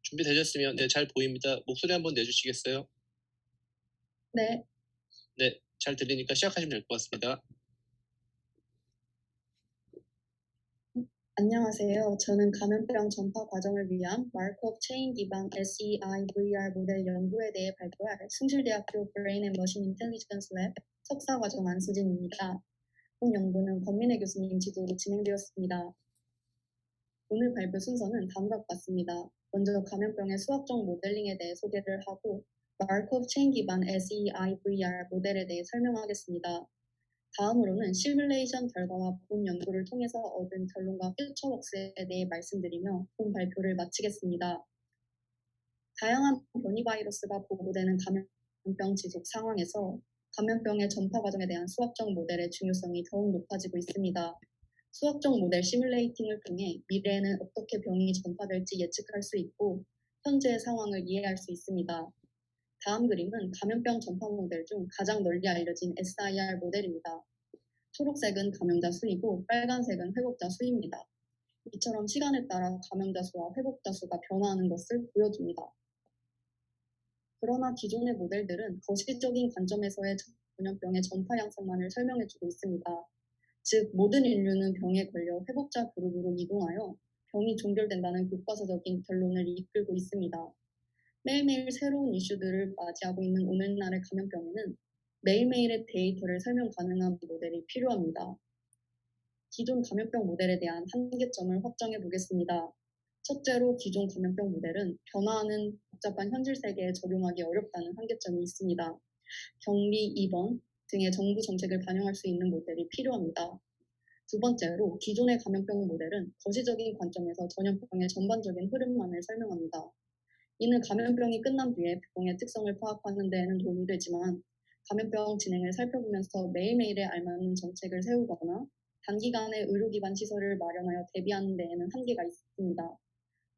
준비되셨으면 네, 잘 보입니다. 목소리 한번 내주시겠어요? 네. 네, 잘 들리니까 시작하시면 될 것 같습니다. 안녕하세요. 저는 감염병 전파 과정을 위한 마르코프 체인 기반 SEIVR 모델 연구에 대해 발표할 숭실대학교 브레인 앤 머신 인텔리전스 랩 석사 과정 안수진입니다. 본 연구는 권민혜 교수님 지도로 진행되었습니다. 오늘 발표 순서는 다음과 같습니다. 먼저 감염병의 수학적 모델링에 대해 소개를 하고 마르코프 체인 기반 SEIVR 모델에 대해 설명하겠습니다. 다음으로는 시뮬레이션 결과와 본 연구를 통해서 얻은 결론과 퓨처웍스에 대해 말씀드리며 본 발표를 마치겠습니다. 다양한 변이 바이러스가 보고되는 감염병 지속 상황에서 감염병의 전파 과정에 대한 수학적 모델의 중요성이 더욱 높아지고 있습니다. 수학적 모델 시뮬레이팅을 통해 미래에는 어떻게 병이 전파될지 예측할 수 있고 현재의 상황을 이해할 수 있습니다. 다음 그림은 감염병 전파 모델 중 가장 널리 알려진 SIR 모델입니다. 초록색은 감염자 수이고 빨간색은 회복자 수입니다. 이처럼 시간에 따라 감염자 수와 회복자 수가 변화하는 것을 보여줍니다. 그러나 기존의 모델들은 거시적인 관점에서의 전염병의 전파 양상만을 설명해주고 있습니다. 즉 모든 인류는 병에 걸려 회복자 그룹으로 이동하여 병이 종결된다는 교과서적인 결론을 이끌고 있습니다. 매일매일 새로운 이슈들을 맞이하고 있는 오늘날의 감염병에는 매일매일의 데이터를 설명 가능한 모델이 필요합니다. 기존 감염병 모델에 대한 한계점을 확정해 보겠습니다. 첫째로 기존 감염병 모델은 변화하는 복잡한 현실 세계에 적용하기 어렵다는 한계점이 있습니다. 격리, 입원 등의 정부 정책을 반영할 수 있는 모델이 필요합니다. 두 번째로 기존의 감염병 모델은 거시적인 관점에서 전염병의 전반적인 흐름만을 설명합니다. 이는 감염병이 끝난 뒤에 병의 특성을 파악하는 데에는 도움이 되지만 감염병 진행을 살펴보면서 매일매일에 알맞는 정책을 세우거나 단기간에 의료기반 시설을 마련하여 대비하는 데에는 한계가 있습니다.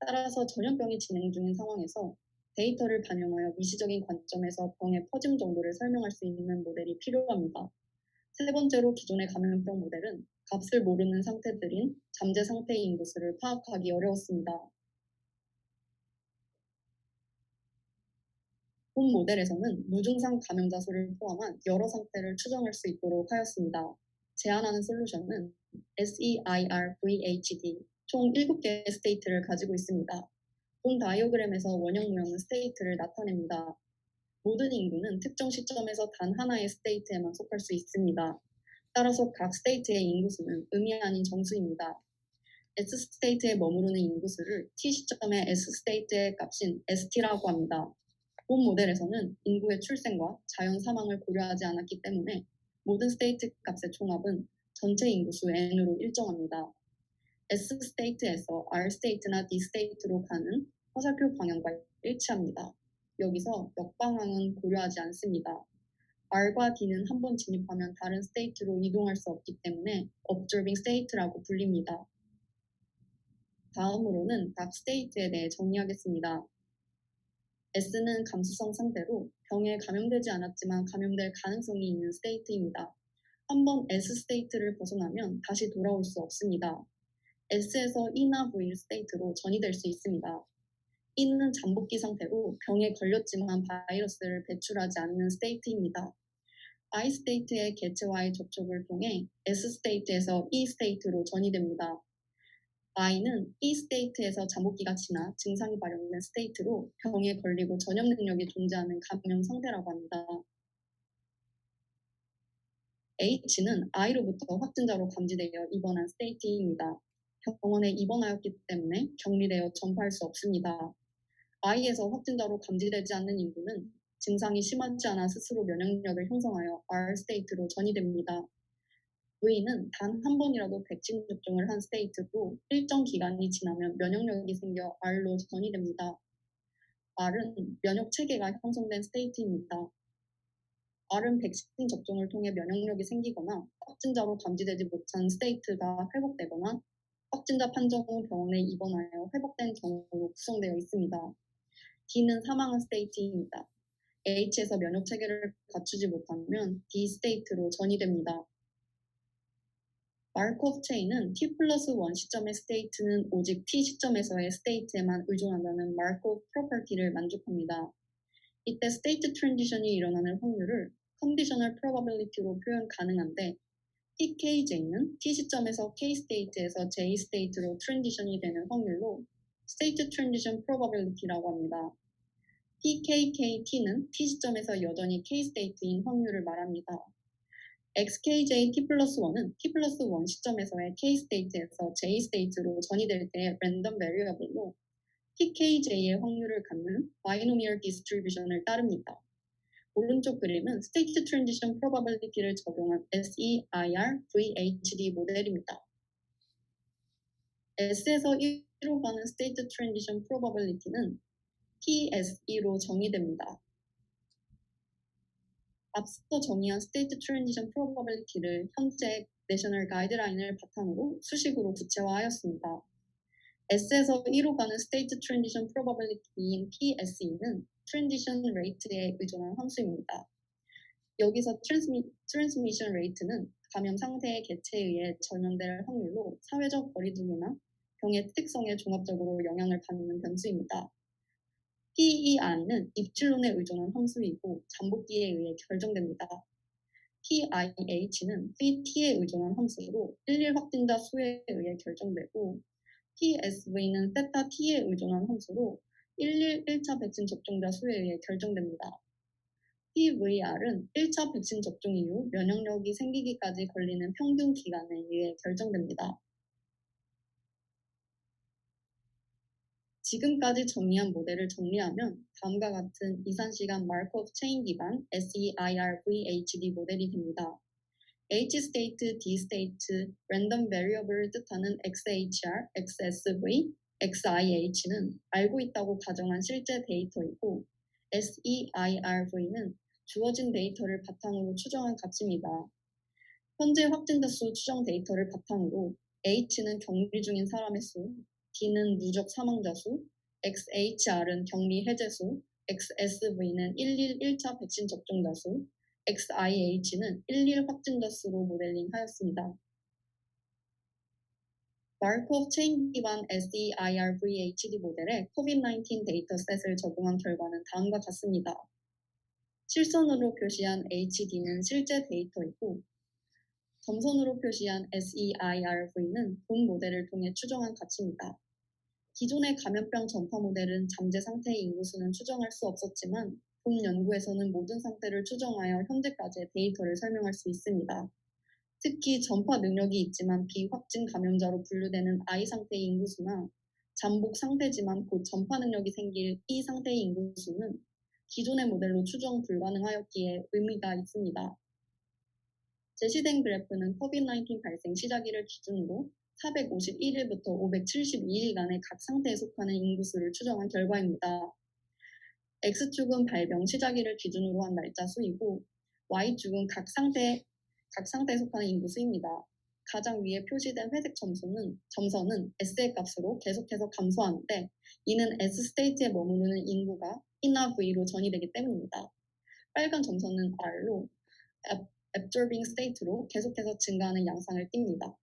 따라서 전염병이 진행 중인 상황에서 데이터를 반영하여 미시적인 관점에서 병의 퍼짐 정도를 설명할 수 있는 모델이 필요합니다. 세 번째로 기존의 감염병 모델은 값을 모르는 상태들인 잠재 상태의 인구수를 파악하기 어려웠습니다. 본 모델에서는 무증상 감염자 수를 포함한 여러 상태를 추정할 수 있도록 하였습니다. 제안하는 솔루션은 SEIR-VHD 총 7개의 스테이트를 가지고 있습니다. 본 다이어그램에서 원형 모형은 스테이트를 나타냅니다. 모든 인구는 특정 시점에서 단 하나의 스테이트에만 속할 수 있습니다. 따라서 각 스테이트의 인구수는 의미 아닌 정수입니다. S 스테이트에 머무르는 인구수를 T 시점의 S 스테이트의 값인 ST라고 합니다. 본 모델에서는 인구의 출생과 자연 사망을 고려하지 않았기 때문에 모든 스테이트 값의 총합은 전체 인구수 n으로 일정합니다. S 스테이트에서 R 스테이트나 D 스테이트로 가는 화살표 방향과 일치합니다. 여기서 역방향은 고려하지 않습니다. R과 D는 한 번 진입하면 다른 스테이트로 이동할 수 없기 때문에 observing state라고 불립니다. 다음으로는 각 스테이트에 대해 정리하겠습니다. S는 감수성 상태로 병에 감염되지 않았지만 감염될 가능성이 있는 스테이트입니다. 한번 S 스테이트를 벗어나면 다시 돌아올 수 없습니다. S에서 E나 V 스테이트로 전이될 수 있습니다. E는 잠복기 상태로 병에 걸렸지만 바이러스를 배출하지 않는 스테이트입니다. I 스테이트의 개체와의 접촉을 통해 S 스테이트에서 E 스테이트로 전이됩니다. I는 E 스테이트에서 잠복기가 지나 증상이 발현된 스테이트로 병에 걸리고 전염 능력이 존재하는 감염 상태라고 합니다. H는 I로부터 확진자로 감지되어 입원한 스테이트입니다. 병원에 입원하였기 때문에 격리되어 전파할 수 없습니다. I에서 확진자로 감지되지 않는 인구는 증상이 심하지 않아 스스로 면역력을 형성하여 R 스테이트로 전이됩니다. V는 단 한 번이라도 백신 접종을 한 스테이트로 일정 기간이 지나면 면역력이 생겨 R로 전이됩니다. R은 면역 체계가 형성된 스테이트입니다. R은 백신 접종을 통해 면역력이 생기거나 확진자로 감지되지 못한 스테이트가 회복되거나 확진자 판정 후 병원에 입원하여 회복된 경우로 구성되어 있습니다. D는 사망한 스테이트입니다. H에서 면역 체계를 갖추지 못하면 D 스테이트로 전이됩니다. 마르코프 체인은 t+1 시점의 스테이트는 오직 t 시점에서의 스테이트에만 의존한다는 마르코프 프로퍼티를 만족합니다. 이때 스테이트 트랜지션이 일어나는 확률을 컨디셔널 프로바빌리티로 표현 가능한데 PKJ는 t 시점에서 k 스테이트에서 j 스테이트로 트랜지션이 되는 확률로 스테이트 트랜지션 프로바빌리티라고 합니다. PKKT는 t 시점에서 여전히 k 스테이트인 확률을 말합니다. XKJ t+1은 t+1 시점에서의 k 스테이트에서 j 스테이트로 전이될 때 랜덤 베리어블로 PKJ의 확률을 갖는 바이노미얼 디스트리뷰션을 따릅니다. 오른쪽 그림은 스테이트 트랜지션 프로바빌리티를 적용한 SEIR-VHD 모델입니다. S에서 1로 가는 스테이트 트랜지션 프로바빌리티는 PSE로 정의됩니다. 앞서 정의한 스테이트 트랜지션 프로바빌리티를 현재 내셔널 가이드라인을 바탕으로 수식으로 구체화하였습니다. S에서 1로 가는 스테이트 트랜지션 프로바빌리티인 PSE는 트랜지션 레이트에 의존한 함수입니다. 여기서 트랜스미션 레이트는 감염 상태의 개체에 의해 전염될 확률로 사회적 거리두기나 병의 특성에 종합적으로 영향을 받는 변수입니다. PEI는 입실론에 의존한 함수이고 잠복기에 의해 결정됩니다. PIH는 T에 의존한 함수로 11 확진자 수에 의해 결정되고 PSV는 세타 T에 의존한 함수로 1차 백신 접종자 수에 의해 결정됩니다. PVR은 1차 백신 접종 이후 면역력이 생기기까지 걸리는 평균 기간에 의해 결정됩니다. 지금까지 정리한 모델을 정리하면 다음과 같은 이산시간 마르코프 체인 기반 SEIR-VHD 모델이 됩니다. H 스테이트, D 스테이트, 랜덤 베리어블을 뜻하는 XHR, XSV, XIH는 알고 있다고 가정한 실제 데이터이고 SEIR-V는 주어진 데이터를 바탕으로 추정한 값입니다. 현재 확진자 수 추정 데이터를 바탕으로 H는 격리 중인 사람의 수, D는 누적 사망자 수, XHR은 격리 해제 수, XSV는 1차 백신 접종자 수, XIH는 11 확진자 수로 모델링하였습니다. 마르코프 체인 기반 SEIR-VHD 모델에 COVID-19 데이터셋을 적용한 결과는 다음과 같습니다. 실선으로 표시한 HD는 실제 데이터이고 점선으로 표시한 SEIR-V는 본 모델을 통해 추정한 값입니다. 기존의 감염병 전파 모델은 잠재 상태의 인구수는 추정할 수 없었지만 본 연구에서는 모든 상태를 추정하여 현재까지의 데이터를 설명할 수 있습니다. 특히 전파 능력이 있지만 비확진 감염자로 분류되는 I 상태의 인구수나 잠복 상태지만 곧 전파 능력이 생길 E 상태의 인구수는 기존의 모델로 추정 불가능하였기에 의미가 있습니다. 제시된 그래프는 COVID-19 발생 시작일을 기준으로 451일부터 572일간의 각 상태에 속하는 인구수를 추정한 결과입니다. X축은 발병 시작일을 기준으로 한 날짜 수이고 Y축은 각 상태에 속하는 인구수입니다. 가장 위에 표시된 회색 점선은 S의 값으로 계속해서 감소하는데 이는 S 스테이트에 머무르는 인구가 E나 V로 전이되기 때문입니다. 빨간 점선은 R로 absorbing state로 계속해서 증가하는 양상을 띱니다.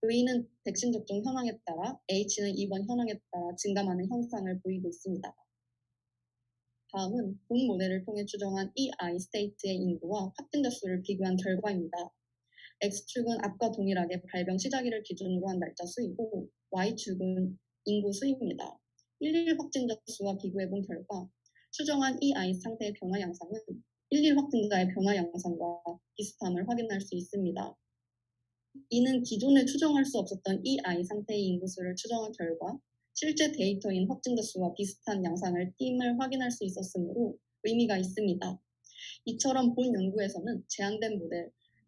V는 백신 접종 현황에 따라, H는 입원 현황에 따라 증감하는 현상을 보이고 있습니다. 다음은 본 모델을 통해 추정한 EI 스테이트의 인구와 확진자 수를 비교한 결과입니다. X축은 앞과 동일하게 발병 시작일을 기준으로 한 날짜 수이고 Y축은 인구 수입니다. 11 확진자 수와 비교해본 결과 추정한 EI 상태의 변화 양상은 11 확진자의 변화 양상과 비슷함을 확인할 수 있습니다. 이는 기존에 추정할 수 없었던 EI 상태의 인구수를 추정한 결과 실제 데이터인 확진자 수와 비슷한 양상을 띠임을 확인할 수 있었으므로 의미가 있습니다. 이처럼 본 연구에서는 제한된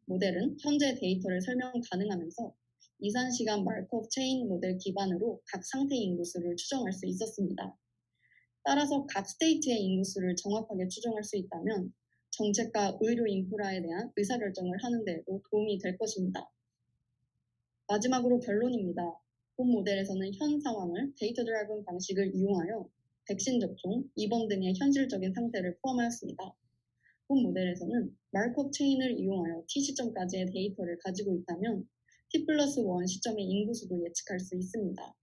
모델은 현재 데이터를 설명 가능하면서 이산시간 마르코프 체인 모델 기반으로 각 상태의 인구수를 추정할 수 있었습니다. 따라서 각 스테이트의 인구수를 정확하게 추정할 수 있다면 정책과 의료 인프라에 대한 의사결정을 하는 데에도 도움이 될 것입니다. 마지막으로 결론입니다. 본 모델에서는 현 상황을 데이터 드라이븐 방식을 이용하여 백신 접종, 입원 등의 현실적인 상태를 포함하였습니다. 본 모델에서는 마르코프 체인을 이용하여 T 시점까지의 데이터를 가지고 있다면 T+1 시점의 인구수도 예측할 수 있습니다.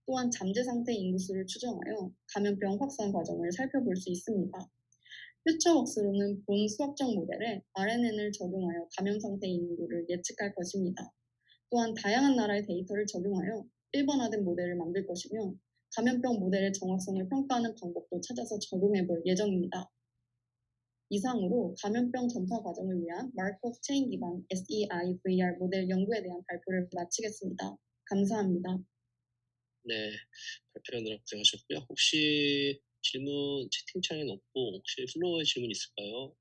또한 잠재 상태 인구수를 추정하여 감염병 확산 과정을 살펴볼 수 있습니다. 퓨처웍스로는 본 수학적 모델에 RNN을 적용하여 감염 상태 인구를 예측할 것입니다. 또한 다양한 나라의 데이터를 적용하여 일반화된 모델을 만들 것이며 감염병 모델의 정확성을 평가하는 방법도 찾아서 적용해 볼 예정입니다. 이상으로 감염병 전파 과정을 위한 마르코프 체인 기반 SEIVR 모델 연구에 대한 발표를 마치겠습니다. 감사합니다. 네, 발표하느라 고생하셨고요. 혹시 질문 채팅창에 없고 혹시 플로어에 질문 있을까요?